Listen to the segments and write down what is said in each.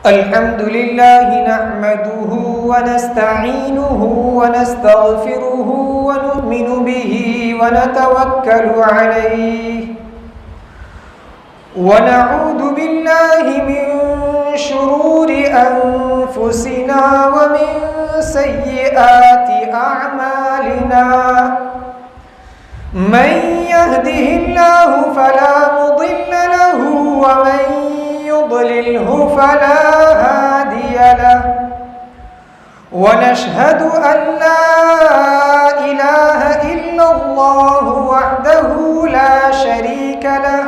الحمد لله نحمده ونستعينه ونستغفره ونؤمن به ونتوكل عليه ونعوذ بالله من شرور أنفسنا ومن سيئات أعمالنا من يهده الله فلا مضل له ومن يضلله فلا هادي له ونشهد أن لا إله إلا الله وحده لا شريك له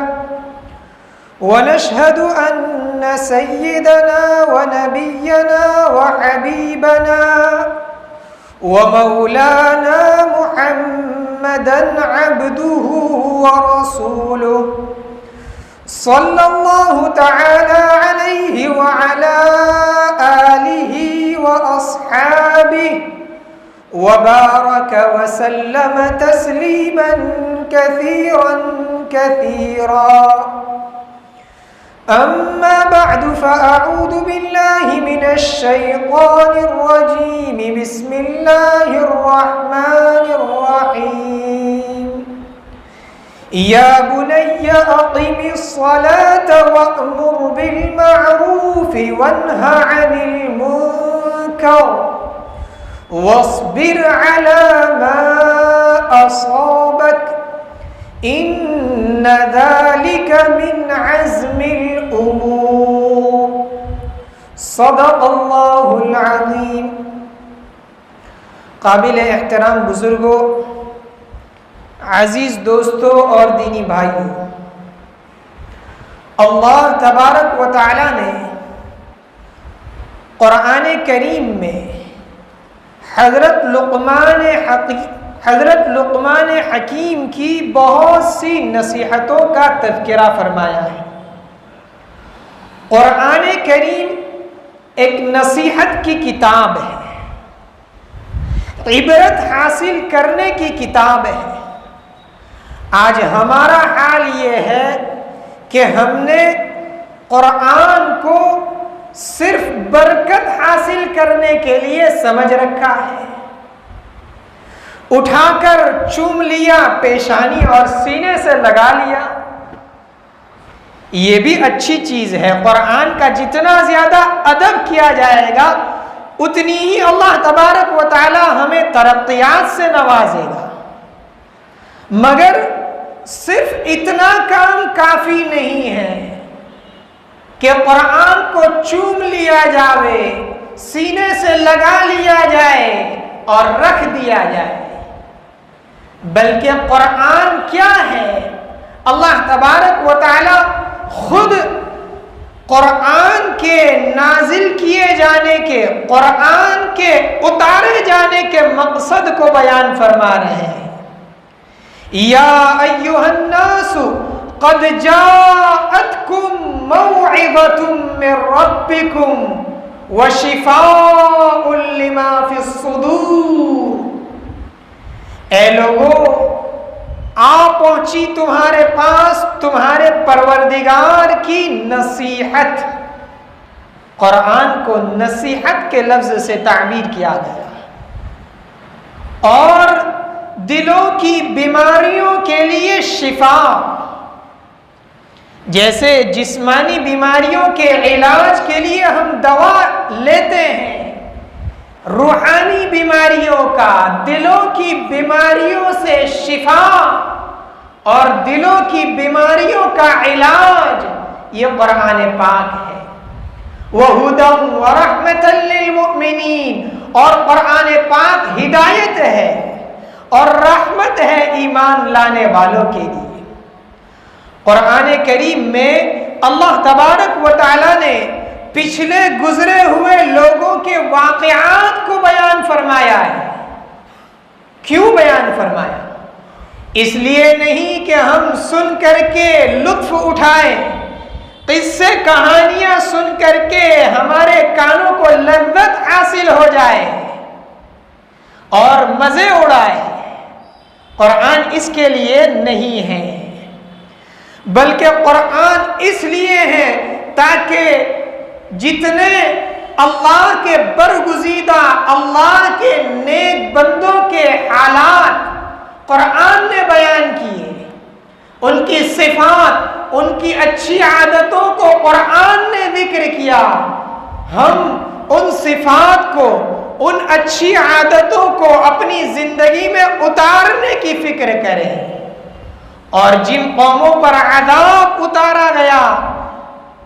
ونشهد أن سيدنا ونبينا وحبيبنا ومولانا محمدا عبده ورسوله صلى الله تعالى عليه وعلى آله وأصحابه وبارك وسلم تسليما كثيرا كثيرا أما بعد فأعوذ بالله من الشيطان الرجيم بسم الله الرحمن الرحيم يا بني أقم الصلاة وأمر بالمعروف وانه عن المنكر واصبر على ما أصابك إن ذلك من عزم الأمور صدق الله العظيم. قابل احترام بزرگوں، عزیز دوستوں اور دینی بھائیوں، اللہ تبارک و تعالی نے قرآن کریم میں حضرت لقمان حکیم کی بہت سی نصیحتوں کا تذکرہ فرمایا ہے. قرآن کریم ایک نصیحت کی کتاب ہے، عبرت حاصل کرنے کی کتاب ہے. آج ہمارا حال یہ ہے کہ ہم نے قرآن کو صرف برکت حاصل کرنے کے لیے سمجھ رکھا ہے، اٹھا کر چوم لیا، پیشانی اور سینے سے لگا لیا. یہ بھی اچھی چیز ہے. قرآن کا جتنا زیادہ ادب کیا جائے گا اتنی ہی اللہ تبارک و تعالی ہمیں ترقیات سے نوازے گا. مگر صرف اتنا کام کافی نہیں ہے کہ قرآن کو چوم لیا جائے، سینے سے لگا لیا جائے اور رکھ دیا جائے، بلکہ قرآن کیا ہے؟ اللہ تبارک و تعالی خود قرآن کے نازل کیے جانے کے، قرآن کے اتارے جانے کے مقصد کو بیان فرما رہے ہیں. یا ایھا الناس قد جاءتکم موعظۃ من ربکم وشفاء لما فی الصدور. اے لوگوں، آ پہنچی تمہارے پاس تمہارے پروردگار کی نصیحت. قرآن کو نصیحت کے لفظ سے تعبیر کیا گیا، اور دلوں کی بیماریوں کے لیے شفا. جیسے جسمانی بیماریوں کے علاج کے لیے ہم دوا لیتے ہیں، روحانی بیماریوں کا، دلوں کی بیماریوں سے شفا اور دلوں کی بیماریوں کا علاج یہ قرآن پاک ہے. وَهُدًى وَرَحْمَةً لِّلْمُؤْمِنِينَ. اور قرآن پاک ہدایت ہے اور رحمت ہے ایمان لانے والوں کے لیے. قرآن کریم میں اللہ تبارک و تعالی نے پچھلے گزرے ہوئے لوگوں کے واقعات کو بیان فرمایا ہے. کیوں بیان فرمایا؟ اس لیے نہیں کہ ہم سن کر کے لطف اٹھائیں، قصے کہانیاں سن کر کے ہمارے کانوں کو لذت حاصل ہو جائے اور مزے اڑائے. قرآن اس کے لیے نہیں ہے، بلکہ قرآن اس لیے ہے تاکہ جتنے اللہ کے برگزیدہ، اللہ کے نیک بندوں کے حالات قرآن نے بیان کیے، ان کی صفات، ان کی اچھی عادتوں کو قرآن نے ذکر کیا، ہم ان صفات کو، ان اچھی عادتوں کو اپنی زندگی میں اتارنے کی فکر کریں، اور جن قوموں پر عذاب اتارا گیا،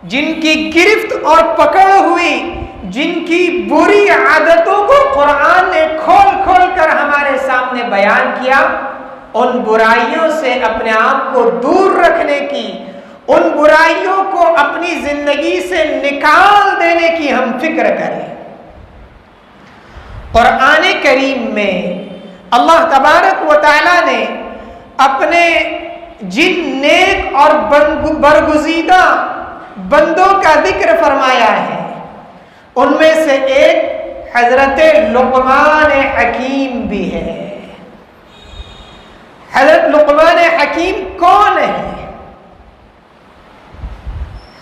جن کی گرفت اور پکڑ ہوئی، جن کی بری عادتوں کو قرآن نے کھول کھول کر ہمارے سامنے بیان کیا، ان برائیوں سے اپنے آپ کو دور رکھنے کی، ان برائیوں کو اپنی زندگی سے نکال دینے کی ہم فکر کریں۔ قرآن کریم میں اللہ تبارک و تعالی نے اپنے جن نیک اور برگزیدہ بندوں کا ذکر فرمایا ہے، ان میں سے ایک حضرت لقمان حکیم بھی ہے۔ حضرت لقمان حکیم کون ہے؟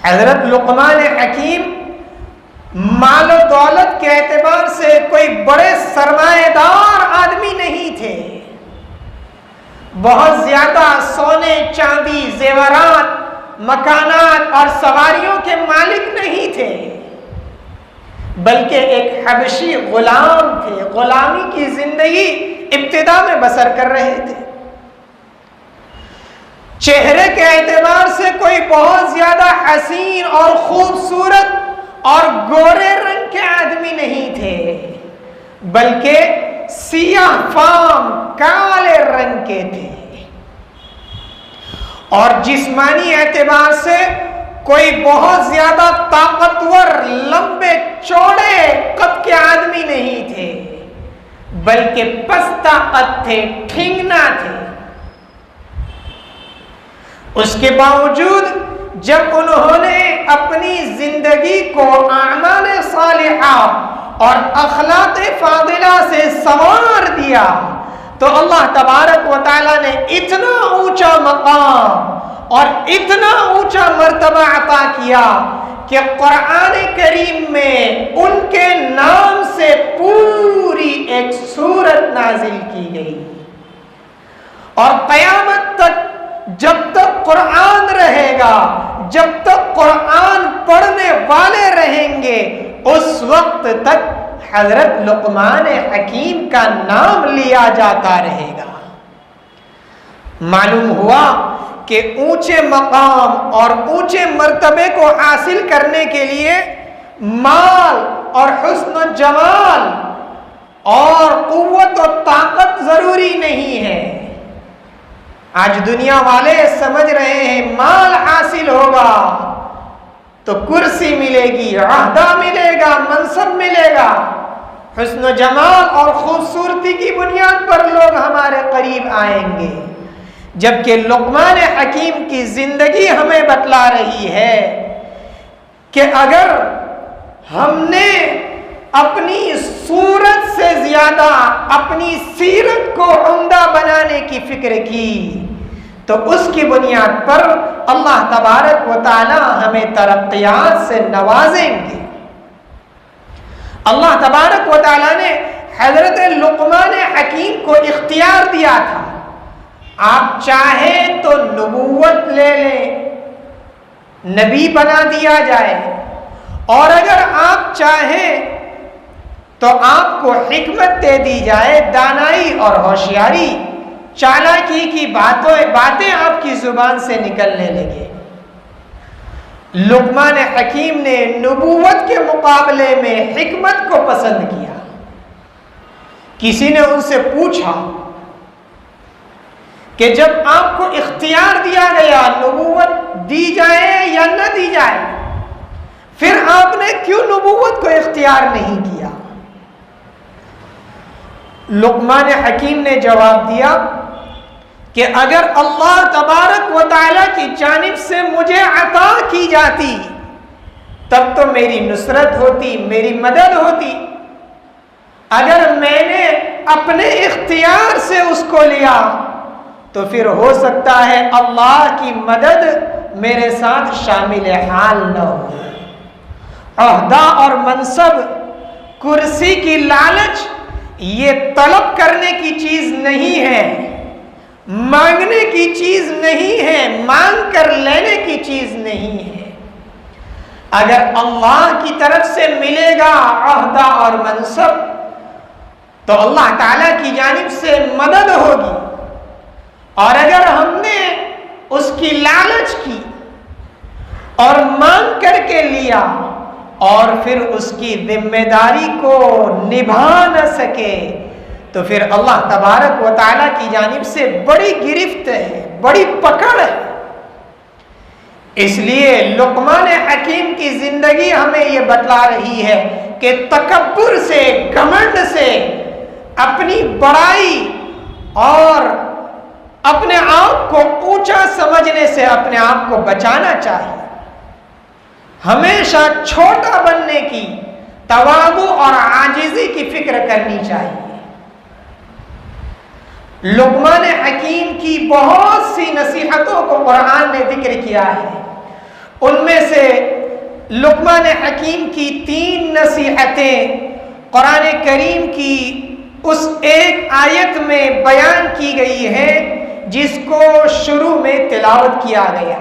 حضرت لقمان حکیم مال و دولت کے اعتبار سے کوئی بڑے سرمایہ دار آدمی نہیں تھے، بہت زیادہ سونے چاندی زیورات مکانات اور سواریوں کے مالک نہیں تھے، بلکہ ایک حبشی غلام تھے، غلامی کی زندگی ابتدا میں بسر کر رہے تھے۔ چہرے کے اعتبار سے کوئی بہت زیادہ حسین اور خوبصورت اور گورے رنگ کے آدمی نہیں تھے، بلکہ سیاہ فام کالے رنگ کے تھے، اور جسمانی اعتبار سے کوئی بہت زیادہ طاقتور لمبے چوڑے قد کے آدمی نہیں تھے، بلکہ پستہ قد تھے، ٹھنگنا تھے۔ اس کے باوجود جب انہوں نے اپنی زندگی کو اعمال صالحہ اور اخلاق فاضلہ سے سنوار دیا، تو اللہ تبارک و تعالیٰ نے اتنا اونچا مقام اور اتنا اونچا مرتبہ عطا کیا کہ قرآن کریم میں ان کے نام سے پوری ایک سورت نازل کی گئی، اور قیامت تک جب تک قرآن رہے گا، جب تک قرآن پڑھنے والے رہیں گے، اس وقت تک حضرت لقمان حکیم کا نام لیا جاتا رہے گا۔ معلوم ہوا کہ اونچے مقام اور اونچے مرتبے کو حاصل کرنے کے لیے مال اور حسن و جمال اور قوت و طاقت ضروری نہیں ہے۔ آج دنیا والے سمجھ رہے ہیں مال حاصل ہوگا تو کرسی ملے گی، عہدہ ملے گا، منصب ملے گا، حسن و جمال اور خوبصورتی کی بنیاد پر لوگ ہمارے قریب آئیں گے، جبکہ لقمان حکیم کی زندگی ہمیں بتلا رہی ہے کہ اگر ہم نے اپنی صورت سے زیادہ اپنی سیرت کو عمدہ بنانے کی فکر کی تو اس کی بنیاد پر اللہ تبارک و تعالی ہمیں ترقیات سے نوازیں گے۔ اللہ تبارک و تعالی نے حضرت لقمان حکیم کو اختیار دیا تھا، آپ چاہیں تو نبوت لے لیں، نبی بنا دیا جائے، اور اگر آپ چاہیں تو آپ کو حکمت دے دی جائے، دانائی اور ہوشیاری، چالاکی کی باتیں آپ کی زبان سے نکلنے لگے۔ لقمان حکیم نے نبوت کے مقابلے میں حکمت کو پسند کیا۔ کسی نے ان سے پوچھا کہ جب آپ کو اختیار دیا گیا نبوت دی جائے یا نہ دی جائے، پھر آپ نے کیوں نبوت کو اختیار نہیں کیا؟ لقمان حکیم نے جواب دیا کہ اگر اللہ تبارک و تعالیٰ کی جانب سے مجھے عطا کی جاتی تب تو میری نصرت ہوتی، میری مدد ہوتی، اگر میں نے اپنے اختیار سے اس کو لیا تو پھر ہو سکتا ہے اللہ کی مدد میرے ساتھ شامل حال نہ ہو۔ عہدہ اور منصب، کرسی کی لالچ یہ طلب کرنے کی چیز نہیں ہے، مانگنے کی چیز نہیں ہے، مانگ کر لینے کی چیز نہیں ہے۔ اگر اللہ کی طرف سے ملے گا عہدہ اور منصب تو اللہ تعالیٰ کی جانب سے مدد ہوگی، اور اگر ہم نے اس کی لالچ کی اور مانگ کر کے لیا اور پھر اس کی ذمہ داری کو نبھا نہ سکے تو پھر اللہ تبارک و تعالیٰ کی جانب سے بڑی گرفت ہے، بڑی پکڑ ہے۔ اس لیے لقمان حکیم کی زندگی ہمیں یہ بتلا رہی ہے کہ تکبر سے، گھمنڈ سے، اپنی بڑائی اور اپنے آپ کو اونچا سمجھنے سے اپنے آپ کو بچانا چاہیے۔ ہمیشہ چھوٹا بننے کی، تواضع اور عاجزی کی فکر کرنی چاہیے۔ لقمان حکیم کی بہت سی نصیحتوں کو قرآن نے ذکر کیا ہے، ان میں سے لقمان حکیم کی 3 نصیحتیں قرآن کریم کی اس ایک آیت میں بیان کی گئی ہے جس کو شروع میں تلاوت کیا گیا۔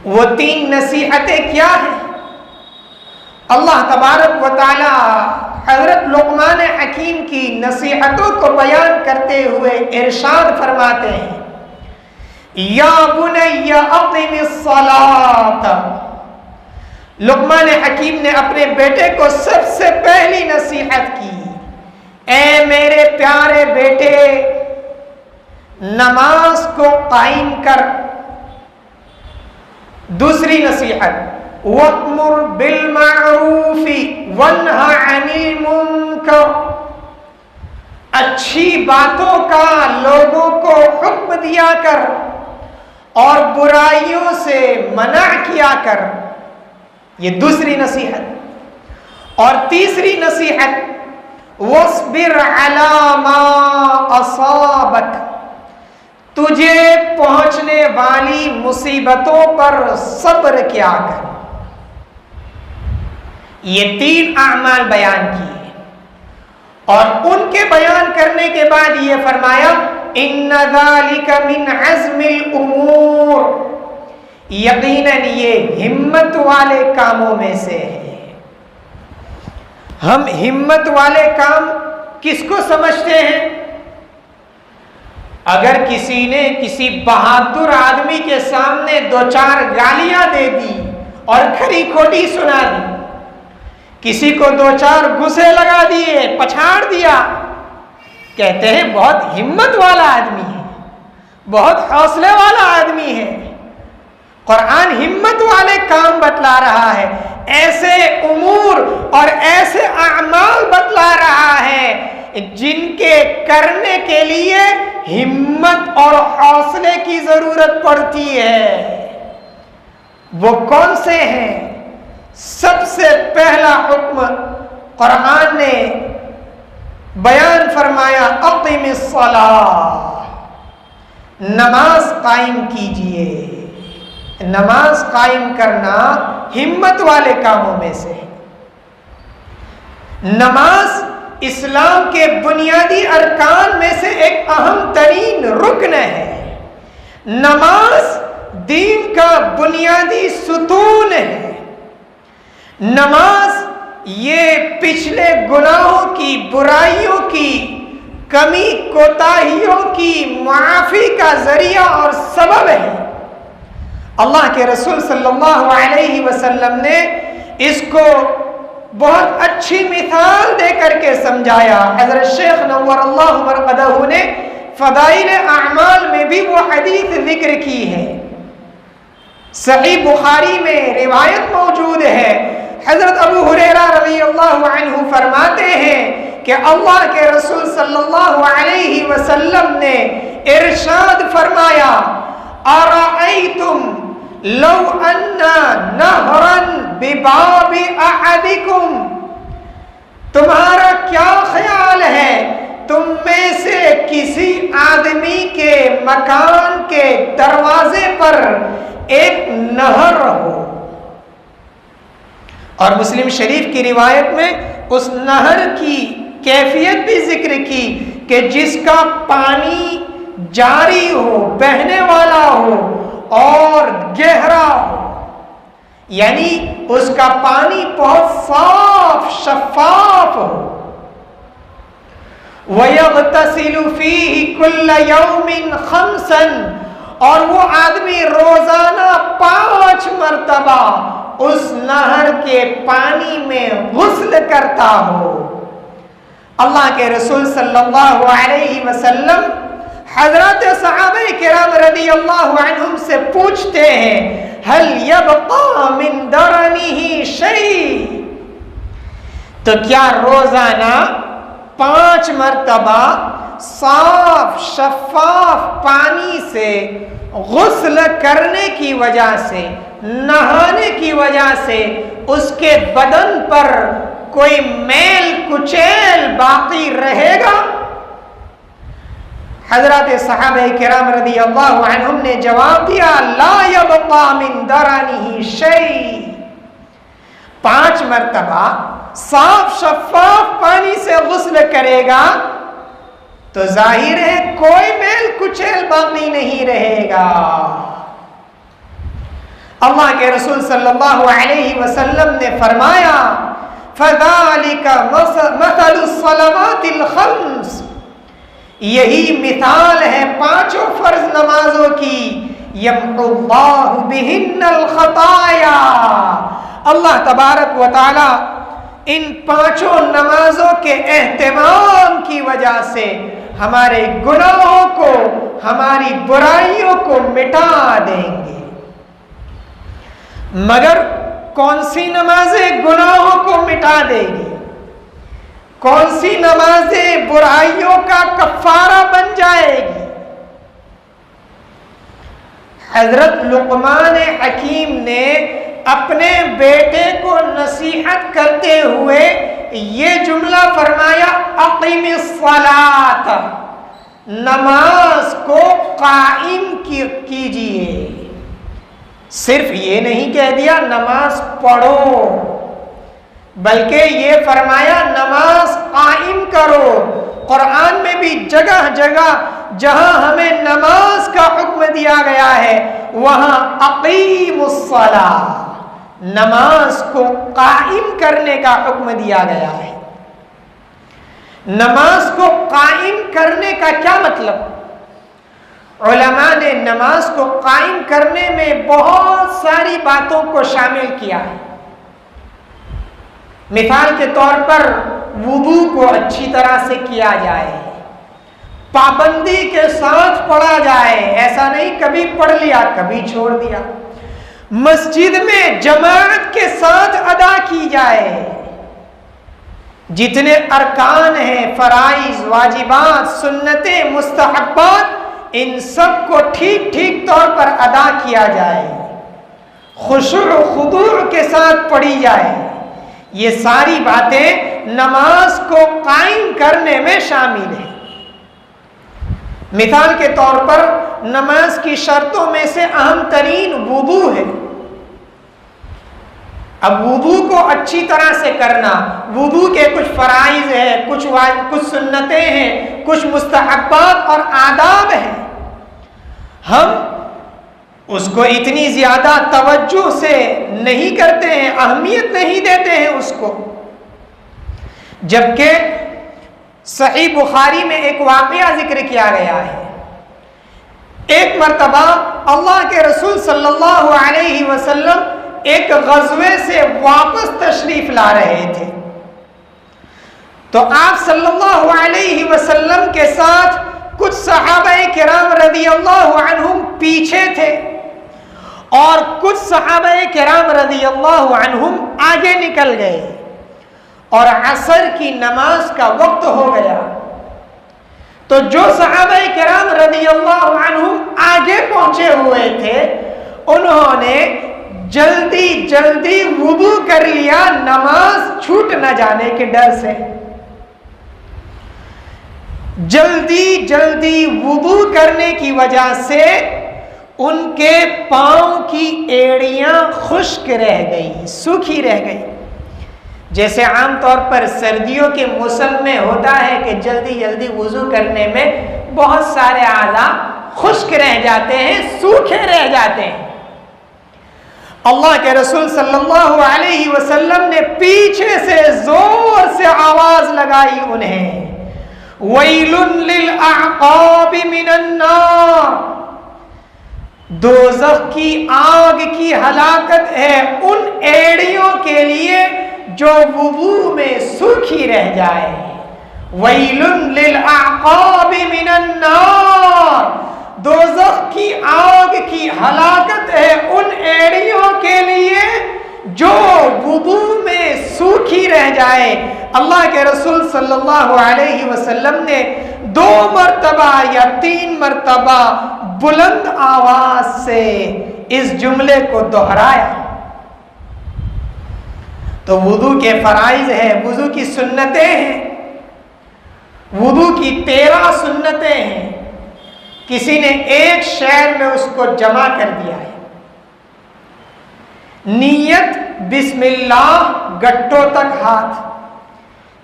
وہ 3 نصیحتیں کیا ہیں؟ اللہ تبارک و تعالی حضرت لقمان حکیم کی نصیحتوں کو بیان کرتے ہوئے ارشاد فرماتے ہیں، یا بنی اقم الصلاۃ۔ لقمان حکیم نے اپنے بیٹے کو سب سے پہلی نصیحت کی، اے میرے پیارے بیٹے نماز کو قائم کر۔ دوسری نصیحت، وَأْمُرْ بِالْمَعْرُوفِ وَانْهَ عَنِ الْمُنْكَرِ، اچھی باتوں کا لوگوں کو حکم دیا کر اور برائیوں سے منع کیا کر، یہ دوسری نصیحت۔ اور تیسری نصیحت، وَاصْبِرْ عَلَى مَا أَصَابَكَ، تجھے پہنچنے والی مصیبتوں پر صبر کیا کر۔ یہ 3 اعمال بیان کیے اور ان کے بیان کرنے کے بعد یہ فرمایا، ان ذالک من عزم الامور، یقیناً یہ ہمت والے کاموں میں سے ہے۔ ہم ہمت والے کام کس کو سمجھتے ہیں؟ اگر کسی نے کسی بہادر آدمی کے سامنے 2-4 گالیاں دے دی اور کھری کھوٹی سنا دی، کسی کو 2-4 غصے لگا دیے، پچھاڑ دیا، کہتے ہیں بہت ہمت والا آدمی ہے، بہت حوصلے والا آدمی ہے۔ قرآن ہمت والے کام بتلا رہا ہے، ایسے امور اور ایسے اعمال بتلا رہا ہے جن کے کرنے کے لیے ہمت اور حوصلے کی ضرورت پڑتی ہے۔ وہ کون سے ہیں؟ سب سے پہلا حکم قرآن نے بیان فرمایا، اقیم الصلاۃ، نماز قائم کیجئے۔ نماز قائم کرنا ہمت والے کاموں میں سے ہے۔ نماز اسلام کے بنیادی ارکان میں سے ایک اہم ترین رکن ہے۔ نماز دین کا بنیادی ستون ہے۔ نماز یہ پچھلے گناہوں کی، برائیوں کی، کمی کوتاہیوں کی معافی کا ذریعہ اور سبب ہے۔ اللہ کے رسول صلی اللہ علیہ وسلم نے اس کو بہت اچھی مثال دے کر کے سمجھایا۔ حضرت شیخ نور اللہ مرقدہ نے فضائل اعمال میں بھی وہ حدیث ذکر کی ہے۔ صحیح بخاری میں روایت موجود ہے، حضرت ابو ہریرہ رضی اللہ عنہ فرماتے ہیں کہ اللہ کے رسول صلی اللہ علیہ وسلم نے ارشاد فرمایا، ارأیتم لو ان نہرا بباب احدکم، تمہارا کیا خیال ہے تم میں سے کسی آدمی کے مکان کے دروازے پر ایک نہر ہو، اور مسلم شریف کی روایت میں اس نہر کی کیفیت بھی ذکر کی کہ جس کا پانی جاری ہو، بہنے والا ہو اور گہرا ہو، یعنی اس کا پانی بہت صاف شفاف ہو۔ وَيَغْتَسِلُ فِيهِ كُلَّ يَوْمٍ خَمْسًا، اور وہ آدمی روزانہ 5 مرتبہ اس نہر کے پانی میں غسل کرتا ہو۔ اللہ کے رسول صلی اللہ علیہ وسلم حضرات صحابہ کرام رضی اللہ عنہم سے پوچھتے ہیں هل يبقى من درنه شيء، تو کیا روزانہ 5 مرتبہ صاف شفاف پانی سے غسل کرنے کی وجہ سے، نہانے کی وجہ سے اس کے بدن پر کوئی میل کچیل باقی رہے گا؟ حضرات صحابہ کرام رضی اللہ عنہم نے جواب دیا لا یبقى من درنه شیء، 5 مرتبہ صاف شفاف پانی سے غسل کرے گا تو ظاہر ہے کوئی میل کچیل باقی نہیں رہے گا۔ اللہ کے رسول صلی اللہ علیہ وسلم نے فرمایا فَذَلِكَ مَثَلُ الصَّلَوَاتِ الْخَمْسِ، یہی مثال ہے 5 فرض نمازوں کی، يَمْحُ اللَّهُ بِهِنَّ الْخَطَايَا، اللہ تبارک و تعالی ان 5 نمازوں کے اہتمام کی وجہ سے ہمارے گناہوں کو، ہماری برائیوں کو مٹا دیں گے۔ مگر کون سی نمازیں گناہوں کو مٹا دے گی؟ کون سی نمازیں برائیوں کا کفارہ بن جائے گی؟ حضرت لقمان حکیم نے اپنے بیٹے کو نصیحت کرتے ہوئے یہ جملہ فرمایا اقیم الصلاۃ، نماز کو قائم کیجیے۔ صرف یہ نہیں کہہ دیا نماز پڑھو، بلکہ یہ فرمایا نماز قائم کرو۔ قرآن میں بھی جگہ جگہ جہاں ہمیں نماز کا حکم دیا گیا ہے وہاں اقیم الصلاۃ، نماز کو قائم کرنے کا حکم دیا گیا ہے۔ نماز کو قائم کرنے کا کیا مطلب؟ علماء نے نماز کو قائم کرنے میں بہت ساری باتوں کو شامل کیا ہے۔ مثال کے طور پر وضو کو اچھی طرح سے کیا جائے، پابندی کے ساتھ پڑھا جائے، ایسا نہیں کبھی پڑھ لیا کبھی چھوڑ دیا۔ مسجد میں جماعت کے ساتھ ادا کی جائے، جتنے ارکان ہیں، فرائض، واجبات، سنتیں، مستحبات، ان سب کو ٹھیک ٹھیک طور پر ادا کیا جائے، خشوع و خضوع کے ساتھ پڑھی جائے۔ یہ ساری باتیں نماز کو قائم کرنے میں شامل ہیں۔ مثال کے طور پر نماز کی شرطوں میں سے اہم ترین وضو ہے۔ اب وضو کو اچھی طرح سے کرنا، وضو کے کچھ فرائض ہیں، کچھ سنتیں ہیں، کچھ مستحبات اور آداب ہیں۔ ہم اس کو اتنی زیادہ توجہ سے نہیں کرتے ہیں، اہمیت نہیں دیتے ہیں اس کو، جبکہ صحیح بخاری میں ایک واقعہ ذکر کیا گیا ہے۔ ایک مرتبہ اللہ کے رسول صلی اللہ علیہ وسلم ایک غزوے سے واپس تشریف لا رہے تھے، تو آپ صلی اللہ علیہ وسلم کے ساتھ کچھ صحابہ کرام رضی اللہ عنہم پیچھے تھے اور کچھ صحابہ کرام رضی اللہ عنہم آگے نکل گئے، اور عصر کی نماز کا وقت ہو گیا۔ تو جو صحابہ کرام رضی اللہ عنہم آگے پہنچے ہوئے تھے انہوں نے جلدی جلدی وضو کر لیا، نماز چھوٹ نہ جانے کے ڈر سے۔ جلدی جلدی وضو کرنے کی وجہ سے ان کے پاؤں کی ایڑیاں خشک رہ گئی، سوکھی رہ گئی۔ جیسے عام طور پر سردیوں کے موسم میں ہوتا ہے کہ جلدی جلدی وضو کرنے میں بہت سارے اعضاء خشک رہ جاتے ہیں، سوکھے رہ جاتے ہیں، اللہ کے رسول صلی اللہ علیہ وسلم نے پیچھے سے زور سے آواز لگائی انہیں، وَيْلٌ لِّلْأَعْقَابِ مِنَ النَّارِ، دوزخ کی آگ کی ہلاکت ہے ان ایڑیوں کے لیے جو وضو میں سوکھی رہ جائے۔ وَيْلٌ لِّلْأَعْقَابِ مِنَ النَّارِ، دوزخ کی آگ کی ہلاکت ہے ان ایڑیوں کے لیے جو وضو میں سوکھی رہ جائے۔ اللہ کے رسول صلی اللہ علیہ وسلم نے 2 مرتبہ یا 3 مرتبہ بلند آواز سے اس جملے کو دہرایا۔ تو وضو کے فرائض ہیں، وضو کی سنتیں ہیں، وضو کی 13 سنتیں ہیں، کسی نے ایک شعر میں اس کو جمع کر دیا ہے۔ نیت بسم اللہ گٹوں تک ہاتھ،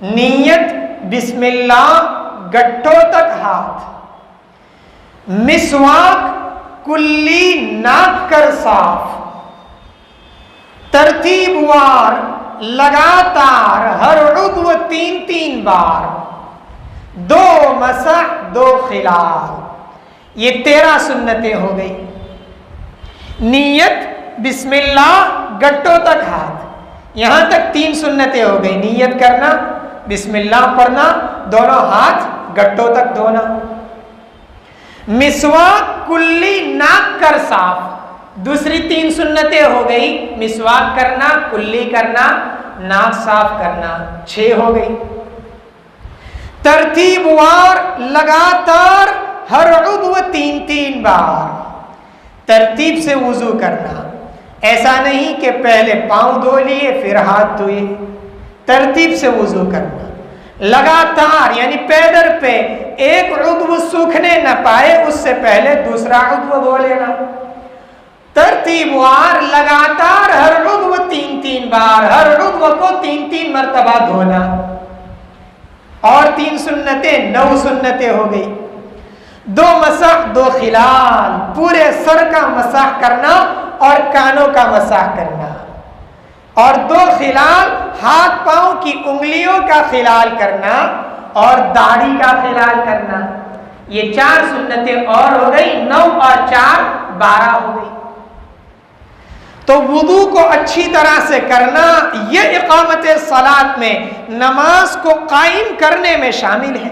نیت بسم اللہ گٹوں تک ہاتھ، مسواک کلی ناک کر صاف، ترتیب وار لگاتار ہر عضو 3 بار، 2 مسح 2 خلال، یہ 13 سنتیں ہو گئی۔ نیت بسم اللہ گٹوں تک ہاتھ، یہاں تک 3 سنتیں ہو گئی، نیت کرنا، بسم اللہ پڑھنا، دونوں ہاتھ گٹوں تک دھونا۔ مسواک کلی ناک کر صاف، دوسری 3 سنتیں ہو گئی، مسواک کرنا، کلی کرنا، ناک صاف کرنا، 6 ہو گئی۔ ترتیب وار لگاتار ہر عضو 3 بار، ترتیب سے وضو کرنا، ایسا نہیں کہ پہلے پاؤں دھو لیے پھر ہاتھ دھوئے، ترتیب سے وضو کرنا لگاتار، یعنی پیدر پہ ایک عضو سوکھنے نہ پائے اس سے پہلے دوسرا عضو دھو لینا، ترتیب وار لگاتار ہر عضو 3 بار، ہر عضو کو 3 مرتبہ دھونا، اور 3 سنتیں 9 سنتیں ہو گئی۔ 2 مسح 2 خلال، پورے سر کا مسح کرنا اور کانوں کا مسح کرنا، اور 2 خلال ہاتھ پاؤں کی انگلیوں کا خلال کرنا اور داڑھی کا خلال کرنا، یہ 4 سنتیں اور ہو گئی، 9 اور 4 12 ہو گئی۔ تو وضو کو اچھی طرح سے کرنا یہ اقامت صلاۃ میں، نماز کو قائم کرنے میں شامل ہے۔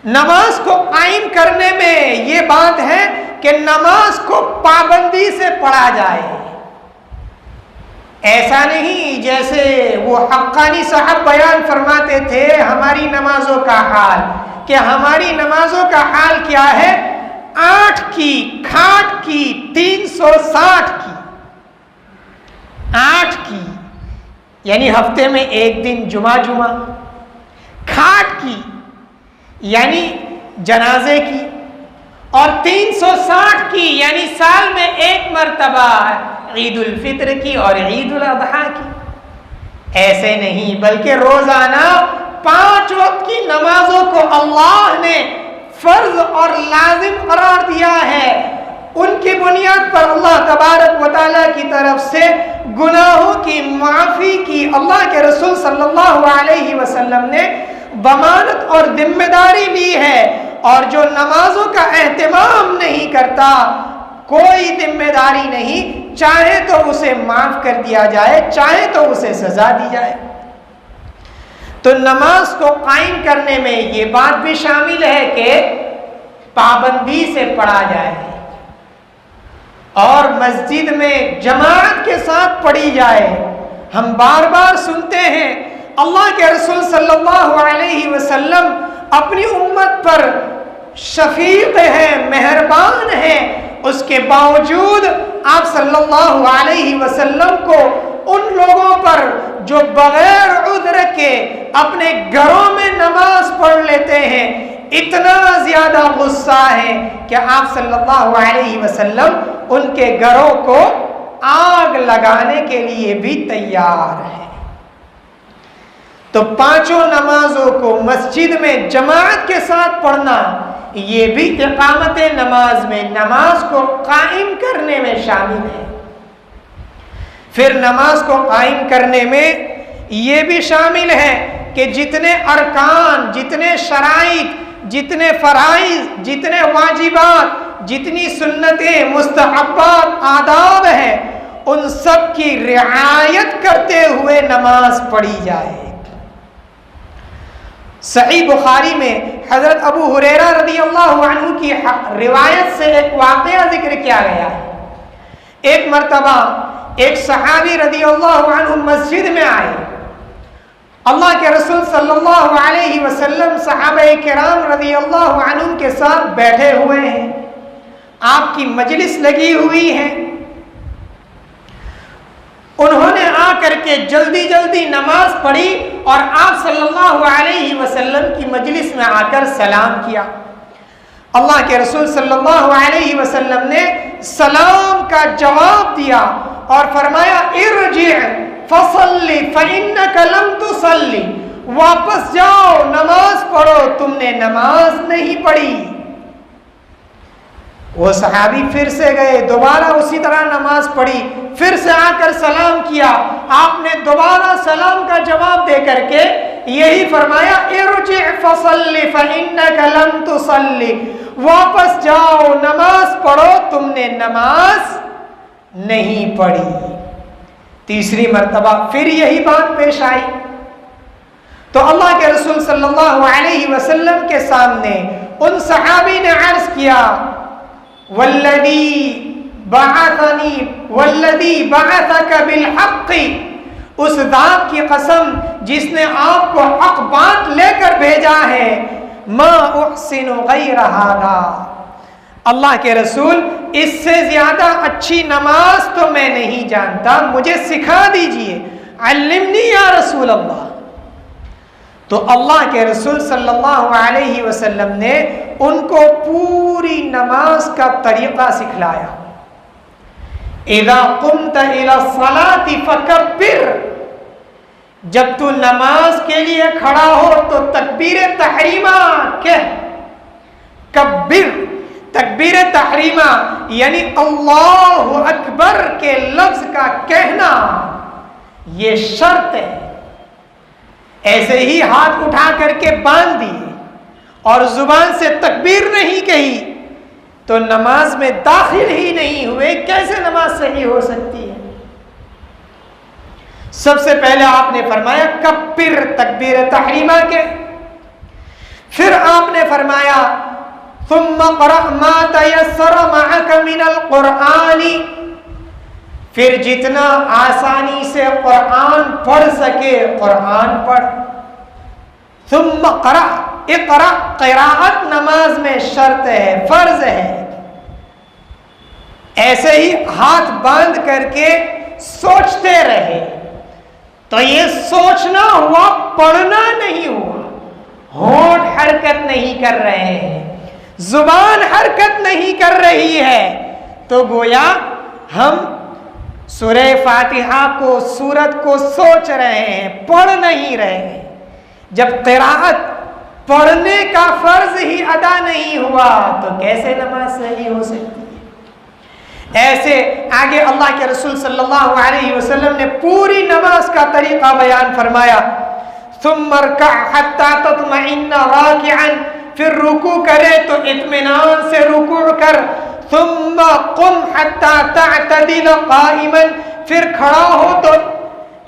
نماز کو قائم کرنے میں یہ بات ہے کہ نماز کو پابندی سے پڑھا جائے، ایسا نہیں جیسے وہ حقانی صاحب بیان فرماتے تھے ہماری نمازوں کا حال، کہ ہماری نمازوں کا حال کیا ہے، 8 کی کھاٹ کی 360 کی، 8 کی یعنی ہفتے میں 1 دن جمعہ، کھاٹ کی یعنی جنازے کی، اور 360 کی یعنی سال میں 1 مرتبہ عید الفطر کی اور عید الاضحیٰ کی۔ ایسے نہیں بلکہ روزانہ 5 وقت کی نمازوں کو اللہ نے فرض اور لازم قرار دیا ہے، ان کی بنیاد پر اللہ تبارک و تعالیٰ کی طرف سے گناہوں کی معافی کی اللہ کے رسول صلی اللہ علیہ وسلم نے ضمانت اور ذمہ داری لی ہے، اور جو نمازوں کا اہتمام نہیں کرتا کوئی ذمہ داری نہیں، چاہے تو اسے معاف کر دیا جائے، چاہے تو اسے سزا دی جائے۔ تو نماز کو قائم کرنے میں یہ بات بھی شامل ہے کہ پابندی سے پڑھا جائے اور مسجد میں جماعت کے ساتھ پڑھی جائے۔ ہم بار بار سنتے ہیں اللہ کے رسول صلی اللہ علیہ وسلم اپنی امت پر شفیق ہیں، مہربان ہیں، اس کے باوجود آپ صلی اللہ علیہ وسلم کو ان لوگوں پر جو بغیر عذر کے اپنے گھروں میں نماز پڑھ لیتے ہیں اتنا زیادہ غصہ ہے کہ آپ صلی اللہ علیہ وسلم ان کے گھروں کو آگ لگانے کے لیے بھی تیار ہیں۔ تو پانچوں نمازوں کو مسجد میں جماعت کے ساتھ پڑھنا یہ بھی اقامت نماز میں نماز کو قائم کرنے میں شامل ہے۔ پھر نماز کو قائم کرنے میں یہ بھی شامل ہے کہ جتنے ارکان، جتنے شرائط، جتنے فرائض، جتنے واجبات، جتنی سنتیں، مستحبات، آداب ہیں، ان سب کی رعایت کرتے ہوئے نماز پڑھی جائے۔ صحیح بخاری میں حضرت ابو ہریرہ رضی اللہ عنہ کی روایت سے ایک واقعہ ذکر کیا گیا ہے۔ ایک مرتبہ ایک صحابی رضی اللہ عنہ مسجد میں آئے، اللہ کے رسول صلی اللہ علیہ وسلم صحابہ کرام رضی اللہ عنہ کے ساتھ بیٹھے ہوئے ہیں، آپ کی مجلس لگی ہوئی ہے۔ انہوں نے آ کر کے جلدی جلدی نماز پڑھی اور آپ صلی اللہ علیہ وسلم کی مجلس میں آ کر سلام کیا۔ اللہ کے رسول صلی اللہ علیہ وسلم نے سلام کا جواب دیا اور فرمایا ارجع فصلی فإنک لم تصلی، واپس جاؤ نماز پڑھو، تم نے نماز نہیں پڑھی۔ وہ صحابی پھر سے گئے، دوبارہ اسی طرح نماز پڑھی، پھر سے آ کر سلام کیا، آپ نے دوبارہ سلام کا جواب دے کر کے یہی فرمایا ارجع فصلی فإنک لم تصلی، واپس جاؤ نماز پڑھو، تم نے نماز نہیں پڑھی۔ تیسری مرتبہ پھر یہی بات پیش آئی تو اللہ کے رسول صلی اللہ علیہ وسلم کے سامنے ان صحابی نے عرض کیا والذی بعثنی والذی بعثک بالحق، اس ذات کی قسم جس نے آپ کو حق بات لے کر بھیجا ہے، ما احسن غیر ھذا، اللہ کے رسول اس سے زیادہ اچھی نماز تو میں نہیں جانتا، مجھے سکھا دیجئے، علمنی یا رسول اللہ۔ تو اللہ کے رسول صلی اللہ علیہ وسلم نے ان کو پوری نماز کا طریقہ سکھلایا۔ اذا قمت الى الصلاة فکبر، جب تو نماز کے لیے کھڑا ہو تو تکبیر تحریمہ کہہ، کبر، تکبیر تحریمہ یعنی اللہ اکبر کے لفظ کا کہنا یہ شرط ہے۔ ایسے ہی ہاتھ اٹھا کر کے باندھ دیے اور زبان سے تکبیر نہیں کہی تو نماز میں داخل ہی نہیں ہوئے، کیسے نماز صحیح ہو سکتی ہے؟ سب سے پہلے آپ نے فرمایا کبر، تکبیر تحریمہ کے، پھر آپ نے فرمایا ثم قرأ ما تيسر معك من القرآن، پھر جتنا آسانی سے قرآن پڑھ سکے قرآن پڑھ۔ ثم قرأ، اقرأ قراءت نماز میں شرط ہے، فرض ہے۔ ایسے ہی ہاتھ باندھ کر کے سوچتے رہے، تو یہ سوچنا ہوا، پڑھنا نہیں ہوا۔ ہونٹ حرکت نہیں کر رہے ہیں، زبان حرکت نہیں کر رہی ہے، تو گویا ہم سورہ فاتحہ کو، سورت کو سوچ رہے ہیں، پڑھ نہیں رہے ہیں۔ جب قراءت پڑھنے کا فرض ہی ادا نہیں ہوا تو کیسے نماز صحیح ہو سکتی ہے؟ ایسے آگے اللہ کے رسول صلی اللہ علیہ وسلم نے پوری نماز کا طریقہ بیان فرمایا۔ ثم ارکع حتی تطمئن راکعا، پھر رکوع کرے تو اطمینان سے رکوع کر۔ ثم قم حتی تعتدل قائما، پھر کھڑا ہو تو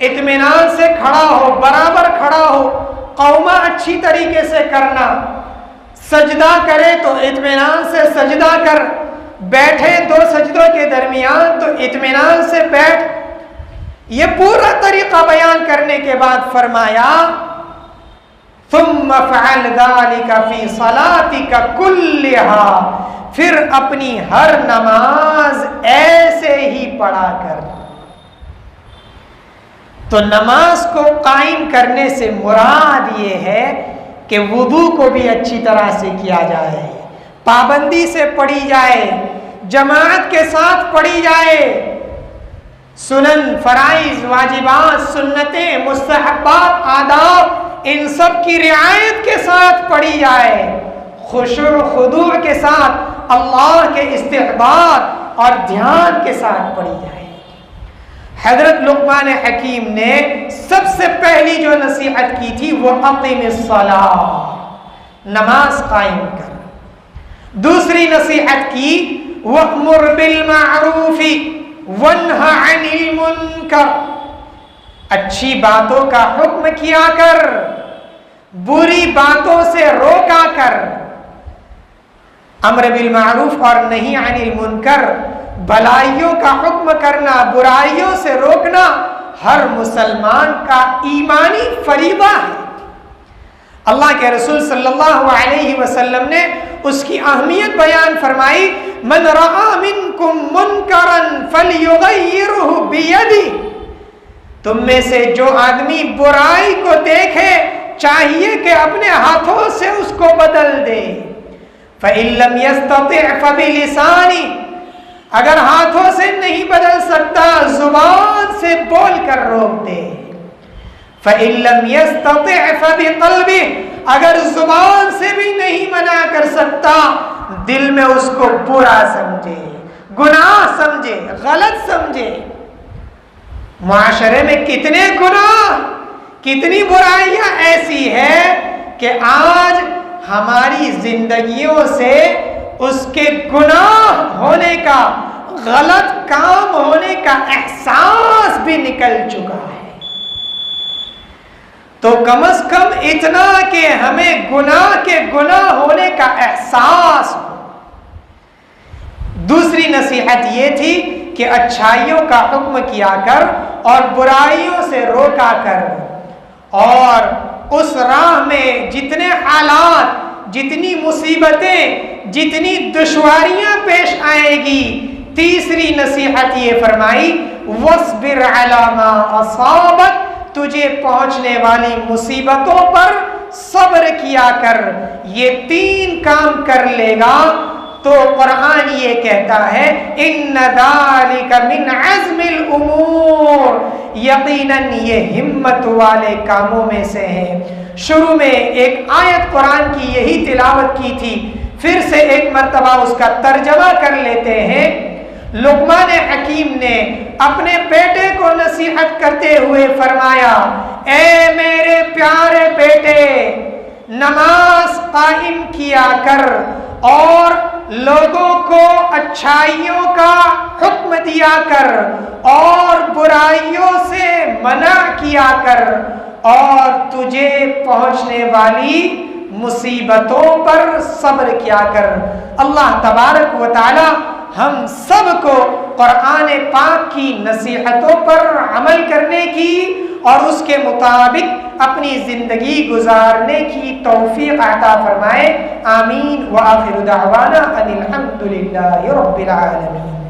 اطمینان سے کھڑا ہو، برابر کھڑا ہو، قومہ اچھی طریقے سے کرنا۔ سجدہ کرے تو اطمینان سے سجدہ کر، بیٹھے دو سجدوں کے درمیان تو اطمینان سے بیٹھ۔ یہ پورا طریقہ بیان کرنے کے بعد فرمایا ثم فعل ذلك في صلاتك كلها، پھر اپنی ہر نماز ایسے ہی پڑھا کر۔ تو نماز کو قائم کرنے سے مراد یہ ہے کہ وضو کو بھی اچھی طرح سے کیا جائے، پابندی سے پڑھی جائے، جماعت کے ساتھ پڑھی جائے، سنن، فرائض، واجبات، سنتیں، مستحبات، آداب ان سب کی رعایت کے ساتھ پڑھی جائے، خشوع و خضوع کے ساتھ، اللہ کے استحباب اور دھیان کے ساتھ پڑھی جائے۔ حضرت لقمان حکیم نے سب سے پہلی جو نصیحت کی تھی وہ اقیم الصلاۃ، نماز قائم کر۔ دوسری نصیحت کی وَأْمُرْ بِالْمَعْرُوفِ وَانْهَ عَنِ الْمُنْكَرِ، اچھی باتوں کا حکم کیا کر، بری باتوں سے روکا کر۔ امر بالمعروف اور نہی عن المنکر، بھلائیوں کا حکم کرنا، برائیوں سے روکنا ہر مسلمان کا ایمانی فریضہ ہے۔ اللہ کے رسول صلی اللہ علیہ وسلم نے اس کی اہمیت بیان فرمائی، من رأى منکم منکرا فلیغیرہ بیدہ، تم میں سے جو آدمی برائی کو دیکھے چاہیے کہ اپنے ہاتھوں سے اس کو بدل دے۔ فإن لم يستطع فبلسانہ، اگر ہاتھوں سے نہیں بدل سکتا زبان سے بول کر روک دے۔ فإن لم يستطع فبقلبہ، اگر زبان سے بھی نہیں منع کر سکتا دل میں اس کو برا سمجھے، گناہ سمجھے، غلط سمجھے۔ معاشرے میں کتنے گناہ، کتنی برائیاں ایسی ہیں کہ آج ہماری زندگیوں سے اس کے گناہ ہونے کا، غلط کام ہونے کا احساس بھی نکل چکا ہے۔ تو کم از کم اتنا کہ ہمیں گناہ کے گناہ ہونے کا احساس ہو۔ دوسری نصیحت یہ تھی کہ اچھائیوں کا حکم کیا کر اور برائیوں سے روکا کر، اور اس راہ میں جتنے حالات، جتنی مصیبتیں، جتنی دشواریاں پیش آئے گی، تیسری نصیحت یہ فرمائی وَاصْبِرْ عَلَى مَا أَصَابَكَ، تجھے پہنچنے والی مصیبتوں پر صبر کیا کر۔ یہ تین کام کر لے گا تو قرآن یہ کہتا ہے اِنَّ ذَلِكَ مِنْ عَزْمِ الْأُمُورِ، یقیناً یہ ہمت والے کاموں میں سے ہیں۔ شروع میں ایک آیت قرآن کی یہی تلاوت کی تھی، پھر سے ایک مرتبہ اس کا ترجمہ کر لیتے ہیں۔ لقمان حکیم نے اپنے بیٹے کو نصیحت کرتے ہوئے فرمایا، اے میرے پیارے بیٹے، نماز قائم کیا کر اور لوگوں کو اچھائیوں کا حکم دیا کر اور برائیوں سے منع کیا کر، اور تجھے پہنچنے والی مصیبتوں پر صبر کیا کر۔ اللہ تبارک و تعالی ہم سب کو قرآن پاک کی نصیحتوں پر عمل کرنے کی اور اس کے مطابق اپنی زندگی گزارنے کی توفیق عطا فرمائے۔ آمین۔ وآخر دعوانا ان الحمد للہ رب العالمین۔